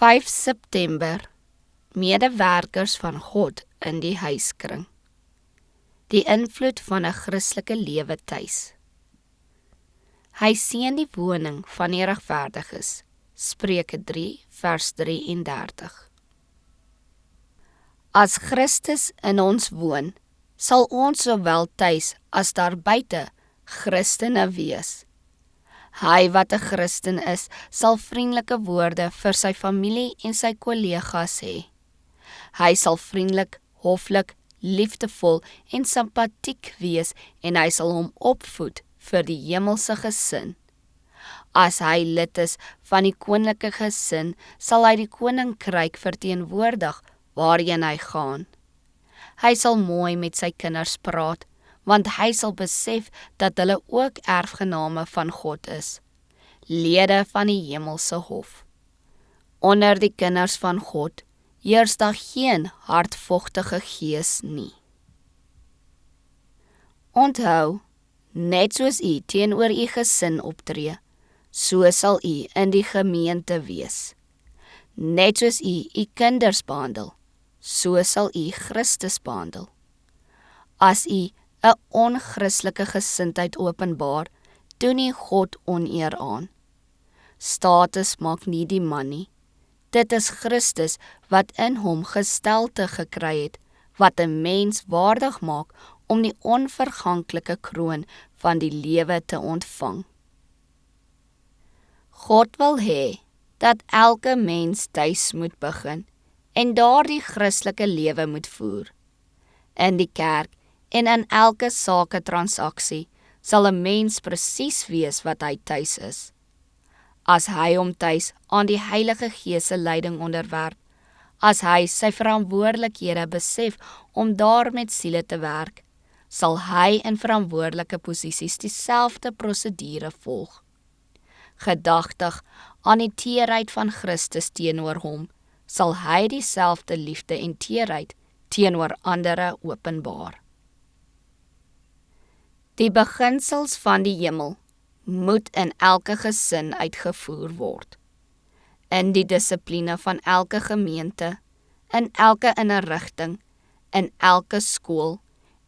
5 September, medewerkers van God in die huiskring. Die invloed van 'n Christelike lewe tuis. Hy seën die woning van die regverdiges. Spreuke 3 vers 33. As Christus in ons woon, sal ons sowel tuis as daar buite Christene wees. Hy wat 'n Christen is, sal vriendelike woorde vir sy familie en sy kollegas hê. Hy sal vriendelik, hoflik, liefdevol en simpatiek wees en hy sal hom opvoed vir die hemelse gesin. As hy lid is van die koninklike gesin, sal hy die koninkryk verteenwoordig waarheen hy gaan. Hy sal mooi met sy kinders praat, want hy sal besef dat hulle ook erfgename van God is, lede van die hemelse hof. Onder die kinders van God heers daar geen hardvochtige gees nie. Onthou, net soos u teenoor u gesin optree, so sal u in die gemeente wees. Net soos u kinders behandel, so sal u Christus behandel. As u 'n onchristelike gesindheid openbaar, doen u God oneer aan. Status maak nie die man nie. Dit is Christus wat in hom gestalte gekry het, wat 'n mens waardig maak om die onverganklike kroon van die lewe te ontvang. God wil hê dat elke mens tuis moet begin en daardie Christelike lewe moet voer. In die kerk en in elke saketransaksie sal 'n mens presies weet wat hy tuis is. As hy hom tuis aan die Heilige Gees se leiding onderwerp, as hy sy verantwoordelikhede besef om daar met siele te werk, sal hy in verantwoordelike posisies dieselfde prosedure volg. Gedagtig aan die teerheid van Christus teenoor hom, sal hy dieselfde liefde en teerheid teenoor ander openbaar. Die beginsels van die hemel moet in elke gesin uitgevoer word. In die dissipline van elke gemeente, in elke inrigting, in elke skool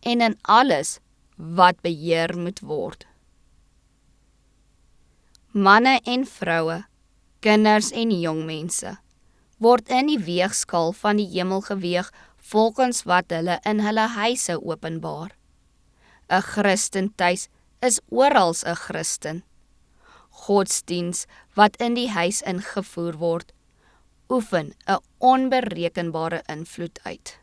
en in alles wat beheer moet word. Manne en vroue, kinders en jongmense, word in die weegskaal van die hemel geweeg volgens wat hulle in hulle huise openbaar. 'n Christen tuis is oral 'n Christen. Godsdiens wat in die huis ingevoer word, oefen 'n onberekenbare invloed uit.